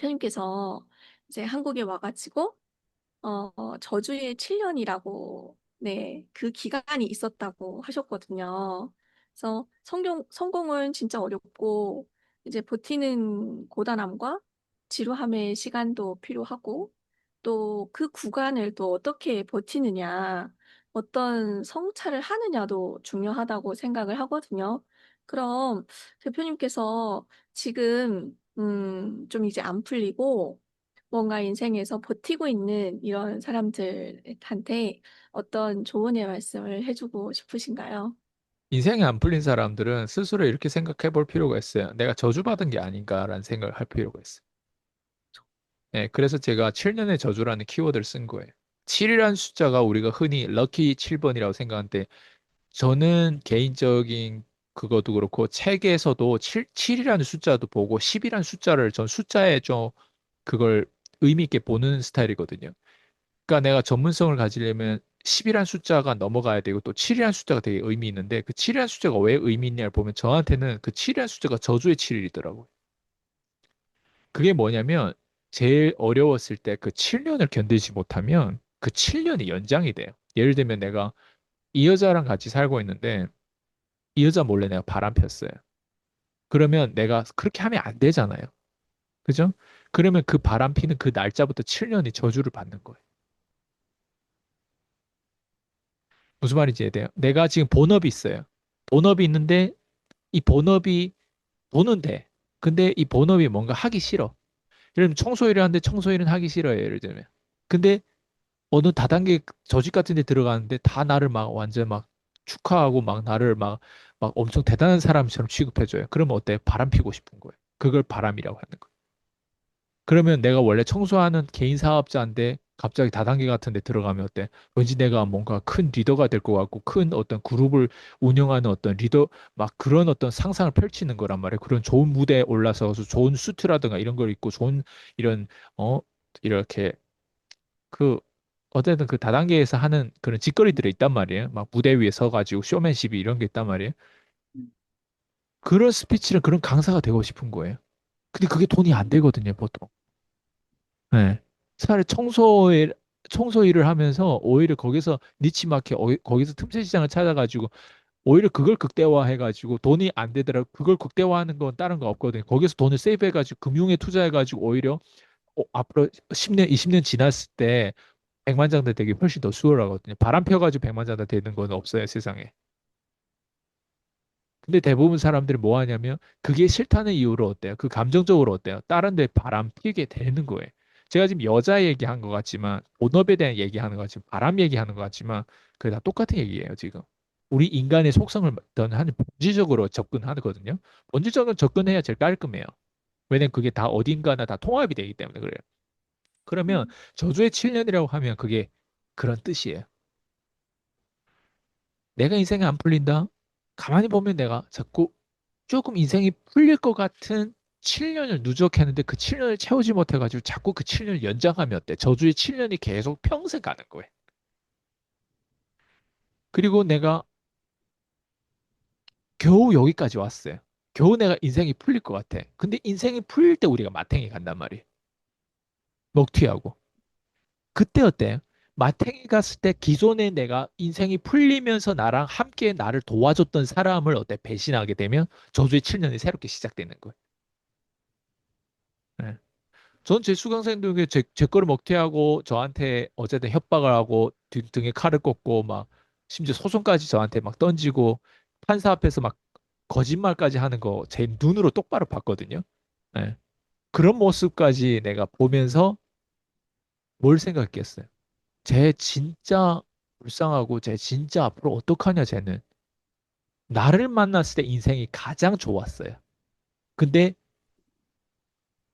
대표님께서 이제 한국에 와가지고 저주의 7년이라고 네, 그 기간이 있었다고 하셨거든요. 그래서 성공은 진짜 어렵고 이제 버티는 고단함과 지루함의 시간도 필요하고 또 그 구간을 또 어떻게 버티느냐, 어떤 성찰을 하느냐도 중요하다고 생각을 하거든요. 그럼 대표님께서 지금 좀 이제 안 풀리고 뭔가 인생에서 버티고 있는 이런 사람들한테 어떤 조언의 말씀을 해주고 싶으신가요? 인생이 안 풀린 사람들은 스스로 이렇게 생각해 볼 필요가 있어요. 내가 저주받은 게 아닌가라는 생각을 할 필요가 있어요. 네, 그래서 제가 7년의 저주라는 키워드를 쓴 거예요. 7이라는 숫자가 우리가 흔히 럭키 7번이라고 생각하는데 저는 개인적인 그것도 그렇고 책에서도 7이라는 숫자도 보고 10이라는 숫자를 전 숫자에 좀 그걸 의미 있게 보는 스타일이거든요. 그러니까 내가 전문성을 가지려면 10이란 숫자가 넘어가야 되고 또 7이란 숫자가 되게 의미 있는데 그 7이란 숫자가 왜 의미 있냐를 보면 저한테는 그 7이란 숫자가 저주의 7일이더라고요. 그게 뭐냐면 제일 어려웠을 때 그 7년을 견디지 못하면 그 7년이 연장이 돼요. 예를 들면 내가 이 여자랑 같이 살고 있는데 이 여자 몰래 내가 바람 폈어요. 그러면 내가 그렇게 하면 안 되잖아요. 그죠? 그러면 그 바람 피는 그 날짜부터 7년이 저주를 받는 거예요. 무슨 말인지 이해돼요? 내가 지금 본업이 있어요. 본업이 있는데 이 본업이 돈은 돼. 근데 이 본업이 뭔가 하기 싫어. 예를 들면 청소일을 하는데 청소일은 하기 싫어요. 예를 들면. 근데 어느 다단계 조직 같은 데 들어가는데 다 나를 막 완전 막 축하하고 막 나를 막 엄청 대단한 사람처럼 취급해줘요. 그러면 어때? 바람 피고 싶은 거예요. 그걸 바람이라고 하는 거예요. 그러면 내가 원래 청소하는 개인 사업자인데 갑자기 다단계 같은 데 들어가면 어때? 왠지 내가 뭔가 큰 리더가 될 것 같고 큰 어떤 그룹을 운영하는 어떤 리더 막 그런 어떤 상상을 펼치는 거란 말이에요. 그런 좋은 무대에 올라서서 좋은 수트라든가 이런 걸 입고 좋은 이런 어 이렇게 그 어쨌든 그 다단계에서 하는 그런 짓거리들이 있단 말이에요. 막 무대 위에 서가지고 쇼맨십이 이런 게 있단 말이에요. 그런 스피치는 그런 강사가 되고 싶은 거예요. 근데 그게 돈이 안 되거든요, 보통. 네. 차라리 청소 일을 하면서 오히려 거기서 니치마켓, 거기서 틈새 시장을 찾아가지고 오히려 그걸 극대화해가지고 돈이 안 되더라도 그걸 극대화하는 건 다른 거 없거든요. 거기서 돈을 세이브해가지고 금융에 투자해가지고 오히려 앞으로 10년, 20년 지났을 때 백만장자 되기 훨씬 더 수월하거든요. 바람 펴가지고 백만장자 되는 건 없어요, 세상에. 근데 대부분 사람들이 뭐 하냐면 그게 싫다는 이유로 어때요? 그 감정적으로 어때요? 다른 데 바람 피게 되는 거예요. 제가 지금 여자 얘기한 것 같지만 본업에 대한 얘기하는 것 같지만 바람 얘기하는 것 같지만 그게 다 똑같은 얘기예요, 지금. 우리 인간의 속성을 하는 본질적으로 접근하거든요. 본질적으로 접근해야 제일 깔끔해요. 왜냐면 그게 다 어딘가나 다 통합이 되기 때문에 그래요. 그러면 저주의 7년이라고 하면 그게 그런 뜻이에요. 내가 인생이 안 풀린다? 가만히 보면 내가 자꾸 조금 인생이 풀릴 것 같은 7년을 누적했는데 그 7년을 채우지 못해가지고 자꾸 그 7년을 연장하면 어때? 저주의 7년이 계속 평생 가는 거예요. 그리고 내가 겨우 여기까지 왔어요. 겨우 내가 인생이 풀릴 것 같아. 근데 인생이 풀릴 때 우리가 마탱이 간단 말이에요. 먹튀하고. 그때 어때요? 마탱이 갔을 때 기존에 내가 인생이 풀리면서 나랑 함께 나를 도와줬던 사람을 어때? 배신하게 되면 저주의 7년이 새롭게 시작되는 거예요. 네. 전 제 수강생들 제 거를 먹튀하고 저한테 어쨌든 협박을 하고 등에 칼을 꽂고 막 심지어 소송까지 저한테 막 던지고 판사 앞에서 막 거짓말까지 하는 거 제 눈으로 똑바로 봤거든요. 네. 그런 모습까지 내가 보면서 뭘 생각했겠어요? 쟤 진짜 불쌍하고 쟤 진짜 앞으로 어떡하냐 쟤는. 나를 만났을 때 인생이 가장 좋았어요. 근데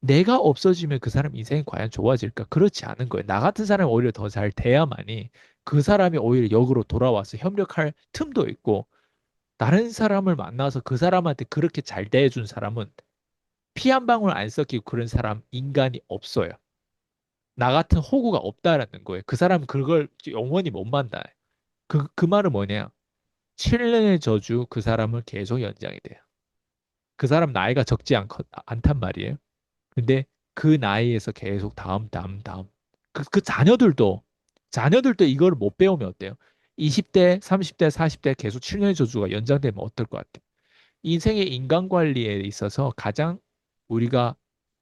내가 없어지면 그 사람 인생이 과연 좋아질까? 그렇지 않은 거예요. 나 같은 사람이 오히려 더 잘 돼야만이 그 사람이 오히려 역으로 돌아와서 협력할 틈도 있고 다른 사람을 만나서 그 사람한테 그렇게 잘 대해준 사람은 피 한 방울 안 섞이고 그런 사람 인간이 없어요. 나 같은 호구가 없다라는 거예요. 그 사람은 그걸 영원히 못 만나요. 그 말은 뭐냐? 7년의 저주 그 사람은 계속 연장이 돼요. 그 사람 나이가 적지 않단 말이에요. 근데 그 나이에서 계속 다음. 그 자녀들도 이걸 못 배우면 어때요? 20대, 30대, 40대 계속 7년의 저주가 연장되면 어떨 것 같아요? 인생의 인간 관리에 있어서 가장 우리가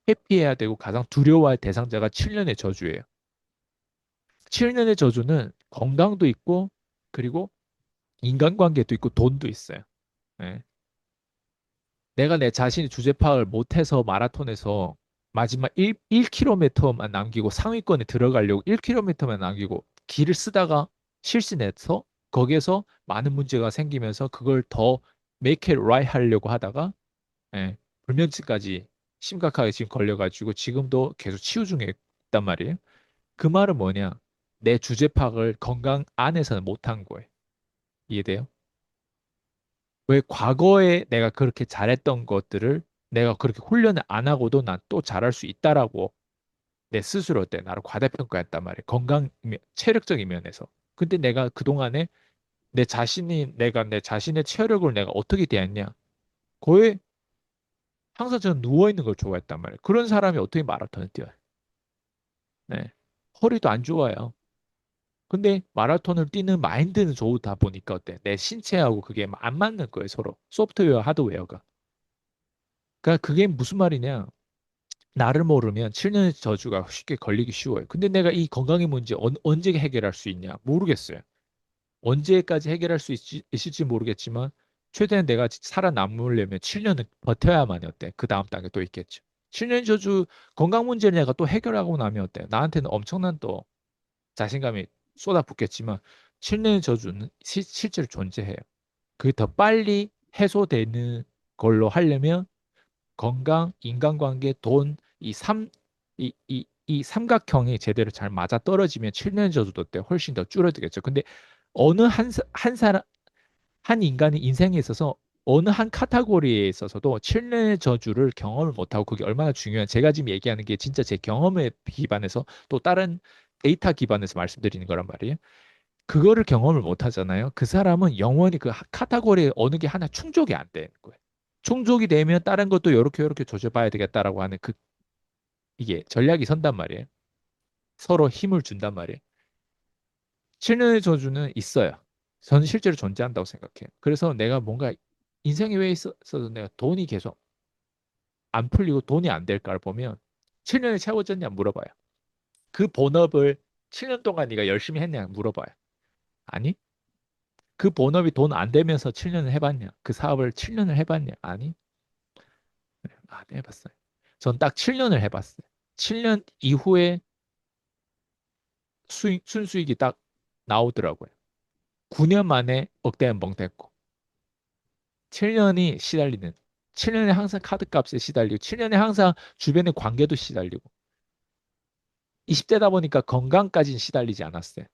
회피해야 되고 가장 두려워할 대상자가 7년의 저주예요. 7년의 저주는 건강도 있고, 그리고 인간관계도 있고, 돈도 있어요. 예. 내가 내 자신이 주제 파악을 못해서 마라톤에서 마지막 1km만 남기고 상위권에 들어가려고 1km만 남기고 길을 쓰다가 실신해서 거기에서 많은 문제가 생기면서 그걸 더 make it right 하려고 하다가 예, 불면증까지 심각하게 지금 걸려가지고 지금도 계속 치유 중에 있단 말이에요. 그 말은 뭐냐? 내 주제 파악을 건강 안에서는 못한 거예요. 이해돼요? 왜 과거에 내가 그렇게 잘했던 것들을 내가 그렇게 훈련을 안 하고도 난 또 잘할 수 있다라고 내 스스로 때 나를 과대평가했단 말이에요. 체력적인 면에서. 근데 내가 그동안에 내가 내 자신의 체력을 내가 어떻게 대했냐? 거의 항상 저는 누워있는 걸 좋아했단 말이에요. 그런 사람이 어떻게 마라톤을 뛰어요? 네. 허리도 안 좋아요. 근데 마라톤을 뛰는 마인드는 좋다 보니까 어때? 내 신체하고 그게 안 맞는 거예요, 서로. 소프트웨어, 하드웨어가. 그러니까 그게 무슨 말이냐? 나를 모르면 7년의 저주가 쉽게 걸리기 쉬워요. 근데 내가 이 건강의 문제 언제 해결할 수 있냐? 모르겠어요. 언제까지 해결할 수 있을지 모르겠지만 최대한 내가 살아남으려면 7년은 버텨야만 어때? 그 다음 단계 또 있겠죠. 7년 저주 건강 문제를 내가 또 해결하고 나면 어때? 나한테는 엄청난 또 자신감이 쏟아붓겠지만 7년의 저주는 실제로 존재해요. 그게 더 빨리 해소되는 걸로 하려면 건강, 인간관계, 돈, 이 삼각형이 제대로 잘 맞아 떨어지면 7년 저주도 때 훨씬 더 줄어들겠죠. 근데 어느 한 사람, 한 인간의 인생에 있어서 어느 한 카테고리에 있어서도 7년의 저주를 경험을 못하고 그게 얼마나 중요한 제가 지금 얘기하는 게 진짜 제 경험에 기반해서 또 다른 데이터 기반에서 말씀드리는 거란 말이에요. 그거를 경험을 못 하잖아요. 그 사람은 영원히 그 카테고리에 어느 게 하나 충족이 안 되는 거예요. 충족이 되면 다른 것도 요렇게 조져봐야 되겠다라고 하는 이게 전략이 선단 말이에요. 서로 힘을 준단 말이에요. 7년의 저주는 있어요. 저는 실제로 존재한다고 생각해요. 그래서 내가 뭔가 인생에 왜 있어서 내가 돈이 계속 안 풀리고 돈이 안 될까를 보면 7년을 채워졌냐 물어봐요. 그 본업을 7년 동안 네가 열심히 했냐 물어봐요. 아니? 그 본업이 돈 안 되면서 7년을 해봤냐? 그 사업을 7년을 해봤냐? 아니? 안 해봤어요. 전 딱 7년을 해봤어요. 7년 이후에 순수익이 딱 나오더라고요. 9년 만에 억대한 멍 됐고, 7년이 시달리는, 7년에 항상 카드값에 시달리고, 7년에 항상 주변의 관계도 시달리고, 20대다 보니까 건강까지는 시달리지 않았어요.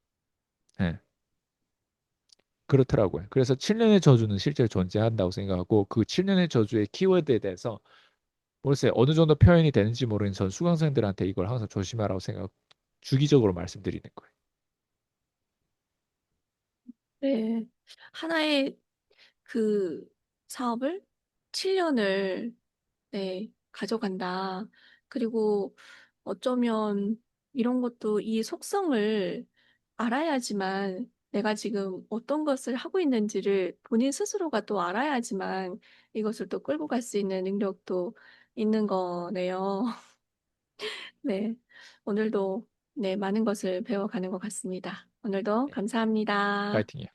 예, 그렇더라고요. 그래서 7년의 저주는 실제로 존재한다고 생각하고, 그 7년의 저주의 키워드에 대해서, 모르겠어요. 어느 정도 표현이 되는지 모르는 전 수강생들한테 이걸 항상 조심하라고 생각, 주기적으로 말씀드리는 거예요. 네. 하나의 그 사업을 7년을 네, 가져간다. 그리고 어쩌면 이런 것도 이 속성을 알아야지만 내가 지금 어떤 것을 하고 있는지를 본인 스스로가 또 알아야지만 이것을 또 끌고 갈 수 있는 능력도 있는 거네요. 네. 오늘도 네, 많은 것을 배워가는 것 같습니다. 오늘도 네, 감사합니다. 파이팅이요.